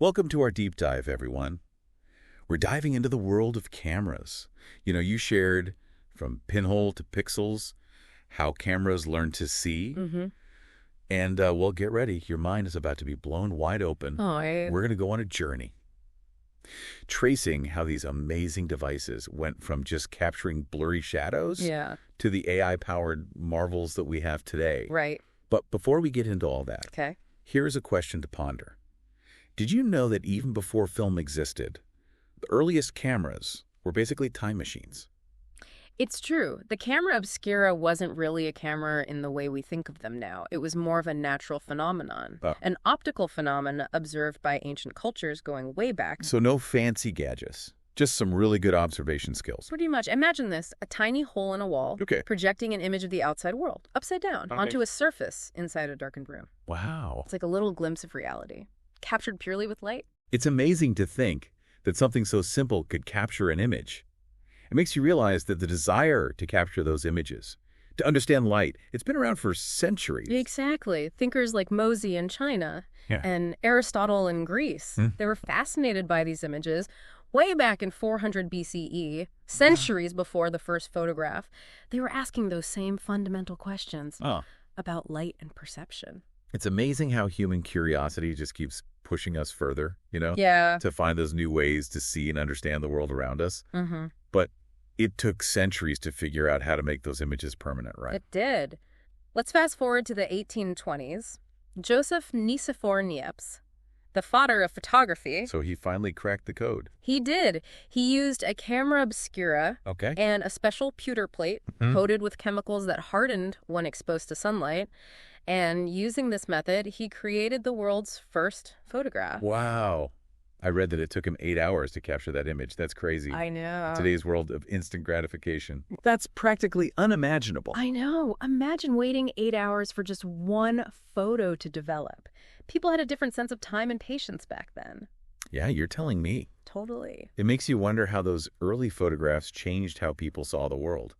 Welcome to our deep dive, everyone. We're diving into the world of cameras. You shared from pinhole to pixels, how cameras learn to see. And, well, get ready. Your mind is about to be blown wide open. We're going to go on a journey, tracing how these amazing devices went from just capturing blurry shadows to the AI-powered marvels that we have today. Right. But before we get into all that, here's a question to ponder. Did you know that even before film existed, the earliest cameras were basically time machines? It's true. The camera obscura wasn't really a camera in the way we think of them now. It was more of a natural phenomenon, an optical phenomenon observed by ancient cultures going way back. So no fancy gadgets, just some really good observation skills. Pretty much. Imagine this, a tiny hole in a wall projecting an image of the outside world, upside down, onto a surface inside a darkened room. Wow. It's like a little glimpse of reality, captured purely with light. It's amazing to think that something so simple could capture an image. It makes you realize that the desire to capture those images, to understand light, it's been around for centuries. Exactly. Thinkers like Mosey in China and Aristotle in Greece, they were fascinated by these images way back in 400 BCE, centuries before the first photograph. They were asking those same fundamental questions about light and perception. It's amazing how human curiosity just keeps pushing us further, to find those new ways to see and understand the world around us. But it took centuries to figure out how to make those images permanent, right? It did. Let's fast forward to the 1820s. Joseph Nicephore Niepce, the father of photography. So he finally cracked the code. He did. He used a camera obscura and a special pewter plate coated with chemicals that hardened when exposed to sunlight. And using this method, he created the world's first photograph. Wow. I read that it took him 8 hours to capture that image. That's crazy. I know. Today's world of instant gratification. That's practically unimaginable. I know. Imagine waiting 8 hours for just one photo to develop. People had a different sense of time and patience back then. Yeah, you're telling me. Totally. It makes you wonder how those early photographs changed how people saw the world.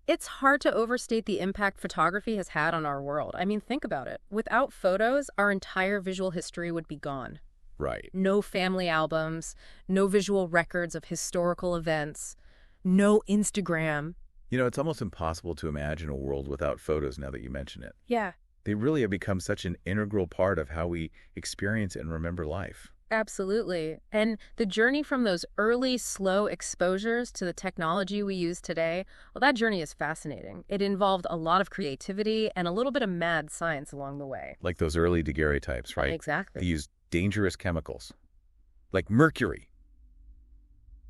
It's hard to overstate the impact photography has had on our world. I mean, think about it. Without photos, our entire visual history would be gone. Right. No family albums, no visual records of historical events, no Instagram. It's almost impossible to imagine a world without photos now that you mention it. Yeah. They really have become such an integral part of how we experience and remember life. Absolutely. And the journey from those early, slow exposures to the technology we use today, well, that journey is fascinating. It involved a lot of creativity and a little bit of mad science along the way. Like those early daguerreotypes, right? Exactly. They used dangerous chemicals, like mercury.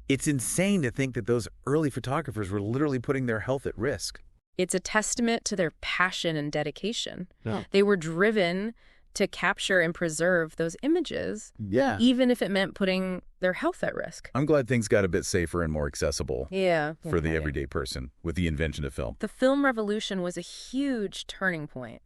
It's insane to think that those early photographers were literally putting their health at risk. It's a testament to their passion and dedication. Yeah. They were driven to capture and preserve those images, even if it meant putting their health at risk. I'm glad things got a bit safer and more accessible for the Okay. everyday person with the invention of film. The film revolution was a huge turning point.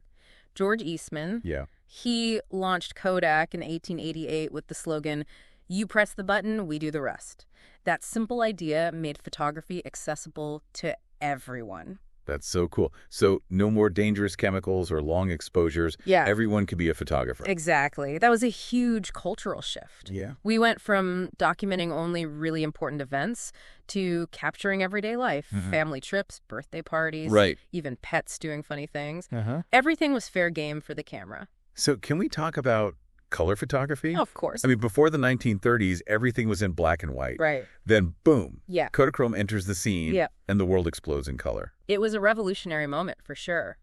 George Eastman, he launched Kodak in 1888 with the slogan, "You press the button, we do the rest." That simple idea made photography accessible to everyone. That's so cool. So no more dangerous chemicals or long exposures. Yeah. Everyone could be a photographer. Exactly. That was a huge cultural shift. Yeah. We went from documenting only really important events to capturing everyday life, family trips, birthday parties, even pets doing funny things. Everything was fair game for the camera. So can we talk about color photography? Of course. I mean, before the 1930s, everything was in black and white. Right. Then, boom, Yeah. Kodachrome enters the scene, Yeah. and the world explodes in color. It was a revolutionary moment, for sure.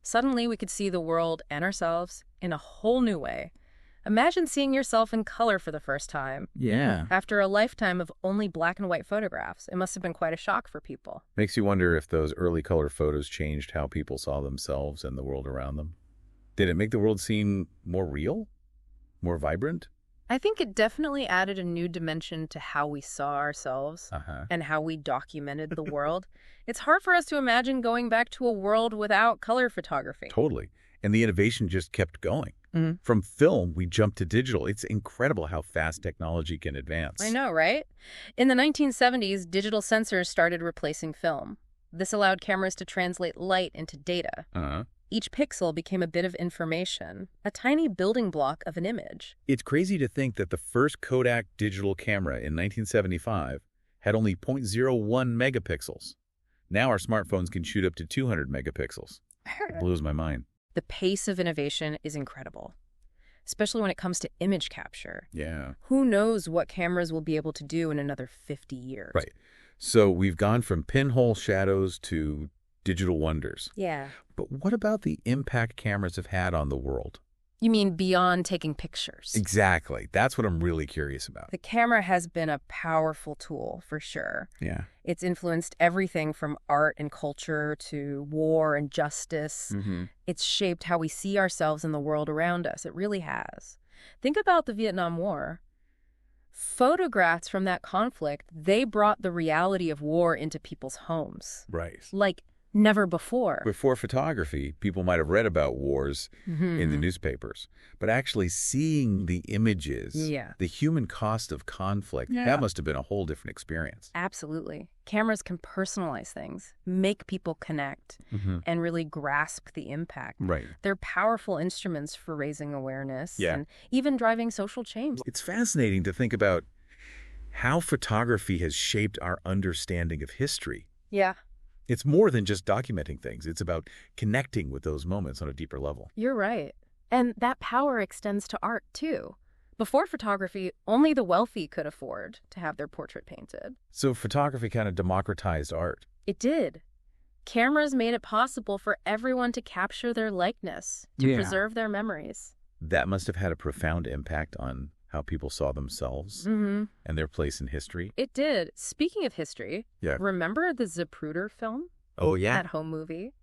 Suddenly, we could see the world and ourselves in a whole new way. Imagine seeing yourself in color for the first time. Yeah. After a lifetime of only black and white photographs, it must have been quite a shock for people. Makes you wonder if those early color photos changed how people saw themselves and the world around them. Did it make the world seem more real? More vibrant? I think it definitely added a new dimension to how we saw ourselves and how we documented the world. It's hard for us to imagine going back to a world without color photography. Totally. And the innovation just kept going. From film, we jumped to digital. It's incredible how fast technology can advance. I know, right? In the 1970s, digital sensors started replacing film. This allowed cameras to translate light into data. Each pixel became a bit of information, a tiny building block of an image. It's crazy to think that the first Kodak digital camera in 1975 had only 0.01 megapixels. Now our smartphones can shoot up to 200 megapixels. It blows my mind. The pace of innovation is incredible, especially when it comes to image capture. Yeah. Who knows what cameras will be able to do in another 50 years? Right. So we've gone from pinhole shadows to digital wonders. Yeah. But what about the impact cameras have had on the world? You mean beyond taking pictures? Exactly. That's what I'm really curious about. The camera has been a powerful tool, for sure. Yeah. It's influenced everything from art and culture to war and justice. It's shaped how we see ourselves in the world around us. It really has. Think about the Vietnam War. Photographs from that conflict, they brought the reality of war into people's homes. Right. Like never before. Before photography, people might have read about wars in the newspapers. But actually seeing the images, the human cost of conflict, that must have been a whole different experience. Absolutely. Cameras can personalize things, make people connect, and really grasp the impact. Right. They're powerful instruments for raising awareness Yeah. and even driving social change. It's fascinating to think about how photography has shaped our understanding of history. Yeah. It's more than just documenting things. It's about connecting with those moments on a deeper level. You're right. And that power extends to art, too. Before photography, only the wealthy could afford to have their portrait painted. So photography kind of democratized art. It did. Cameras made it possible for everyone to capture their likeness, to preserve their memories. That must have had a profound impact on how people saw themselves and their place in history. It did. Speaking of history, remember the Zapruder film? Oh, yeah. That home movie?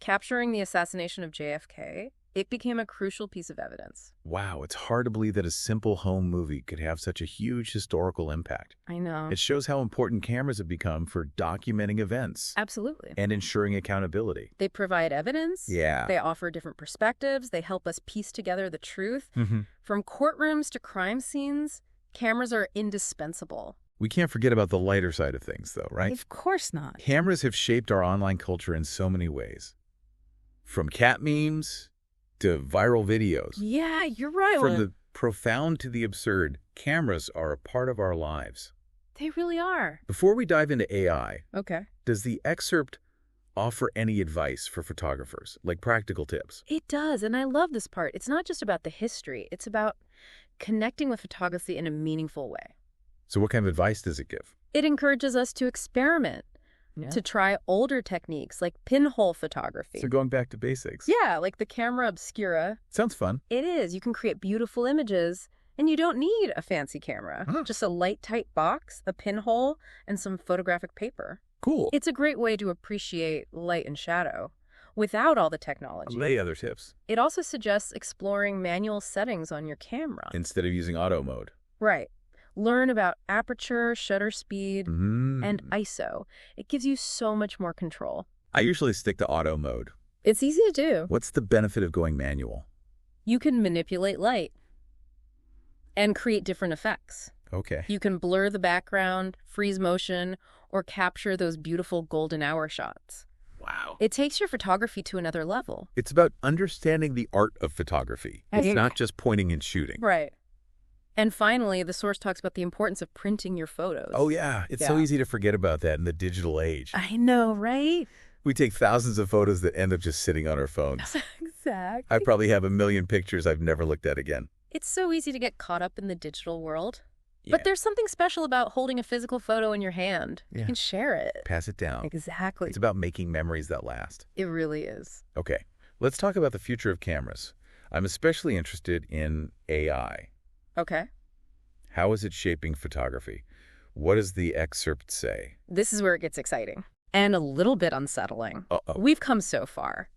Capturing the assassination of JFK, it became a crucial piece of evidence. Wow, it's hard to believe that a simple home movie could have such a huge historical impact. I know. It shows how important cameras have become for documenting events. Absolutely. And ensuring accountability. They provide evidence. Yeah. They offer different perspectives. They help us piece together the truth. From courtrooms to crime scenes, cameras are indispensable. We can't forget about the lighter side of things, though, right? Of course not. Cameras have shaped our online culture in so many ways. From cat memes to viral videos. Yeah, you're right. From the profound to the absurd, cameras are a part of our lives. They really are. Before we dive into AI, does the excerpt offer any advice for photographers, like practical tips? It does, and I love this part. It's not just about the history. It's about connecting with photography in a meaningful way. So what kind of advice does it give? It encourages us to experiment, to try older techniques like pinhole photography. So going back to basics. Yeah, like the camera obscura. Sounds fun. It is. You can create beautiful images, and you don't need a fancy camera. Just a light, tight box, a pinhole, and some photographic paper. Cool. It's a great way to appreciate light and shadow without all the technology. Lay other tips. It also suggests exploring manual settings on your camera. Instead of using auto mode. Right. Learn about aperture, shutter speed, and ISO. It gives you so much more control. I usually stick to auto mode. It's easy to do. What's the benefit of going manual? You can manipulate light and create different effects. Okay. You can blur the background, freeze motion, or capture those beautiful golden hour shots. Wow. It takes your photography to another level. It's about understanding the art of photography. It's not just pointing and shooting. Right. And finally, the source talks about the importance of printing your photos. Oh, yeah. It's so easy to forget about that in the digital age. I know, right? We take thousands of photos that end up just sitting on our phones. Exactly. I probably have a million pictures I've never looked at again. It's so easy to get caught up in the digital world. But there's something special about holding a physical photo in your hand. You can share it. Pass it down. Exactly. It's about making memories that last. It really is. Okay, let's talk about the future of cameras. I'm especially interested in AI. Okay. How is it shaping photography? What does the excerpt say? This is where it gets exciting and a little bit unsettling. We've come so far.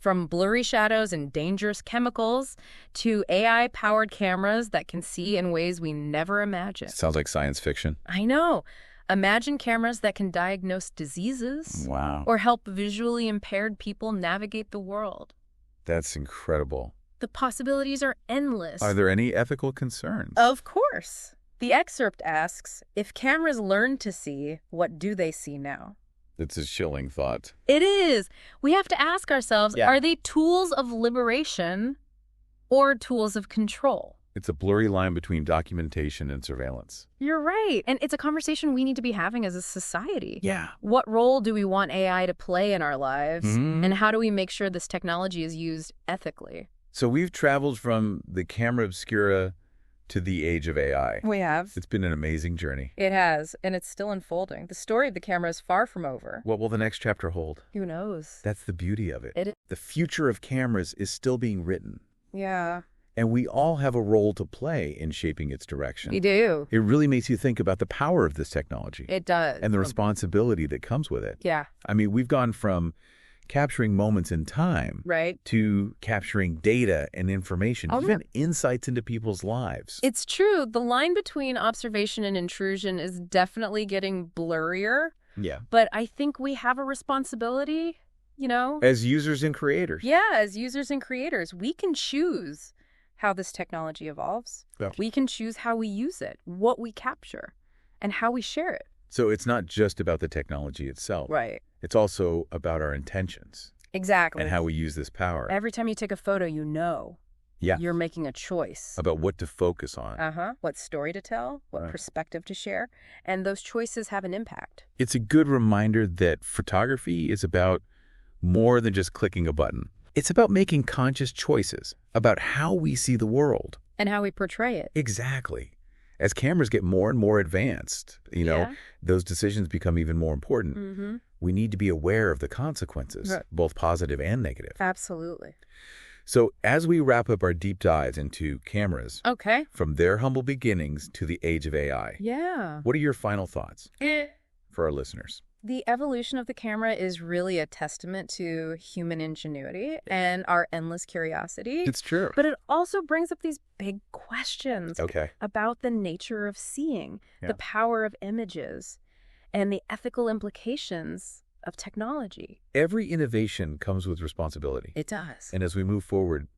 From blurry shadows and dangerous chemicals to AI-powered cameras that can see in ways we never imagined. Sounds like science fiction. I know. Imagine cameras that can diagnose diseases. Wow. Or help visually impaired people navigate the world. That's incredible. The possibilities are endless. Are there any ethical concerns? Of course. The excerpt asks, if cameras learn to see, what do they see now? It's a chilling thought. It is. We have to ask ourselves, Yeah. are they tools of liberation or tools of control? It's a blurry line between documentation and surveillance. You're right. And it's a conversation we need to be having as a society. Yeah. What role do we want AI to play in our lives? Mhm. And how do we make sure this technology is used ethically? So we've traveled from the camera obscura to the age of AI. We have. It's been an amazing journey. It has, and it's still unfolding. The story of the camera is far from over. What will the next chapter hold? Who knows? That's the beauty of it. It is. The future of cameras is still being written. Yeah. And we all have a role to play in shaping its direction. We do. It really makes you think about the power of this technology. It does. And the responsibility that comes with it. Yeah. I mean, we've gone from capturing moments in time Right. to capturing data and information, Oh, even insights into people's lives. It's true. The line between observation and intrusion is definitely getting blurrier, Yeah. but I think we have a responsibility, you know? As users and creators. Yeah, as users and creators, we can choose how this technology evolves. Yeah. We can choose how we use it, what we capture, and how we share it. So it's not just about the technology itself. Right. It's also about our intentions Exactly. and how we use this power. Every time you take a photo, you know Yeah. you're making a choice. About what to focus on. What story to tell, what Right. perspective to share, and those choices have an impact. It's a good reminder that photography is about more than just clicking a button. It's about making conscious choices about how we see the world. And how we portray it. Exactly. As cameras get more and more advanced, Yeah. those decisions become even more important. Mm-hmm. We need to be aware of the consequences, Right. both positive and negative. Absolutely. So as we wrap up our deep dives into cameras, Okay. from their humble beginnings to the age of AI, Yeah. what are your final thoughts for our listeners? The evolution of the camera is really a testament to human ingenuity and our endless curiosity. It's true. But it also brings up these big questions Okay. about the nature of seeing, Yeah. the power of images, and the ethical implications of technology. Every innovation comes with responsibility. It does. And as we move forward,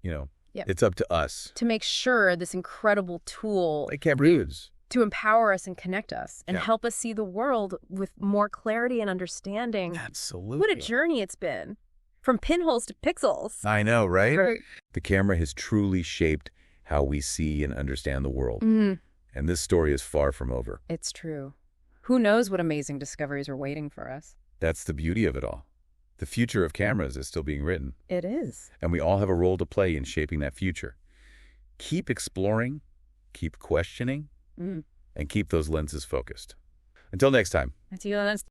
Yep. it's up to us, To make sure this incredible tool like cameras, to empower us and connect us and Yeah. help us see the world with more clarity and understanding. Absolutely. What a journey it's been. From pinholes to pixels. I know, right? Right. The camera has truly shaped how we see and understand the world. Mm, And this story is far from over. it's true. Who knows what amazing discoveries are waiting for us? That's the beauty of it all. The future of cameras is still being written, It is. and we all have a role to play in shaping that future. Keep exploring, keep questioning, Mm. and keep those lenses focused. Until next time. Until next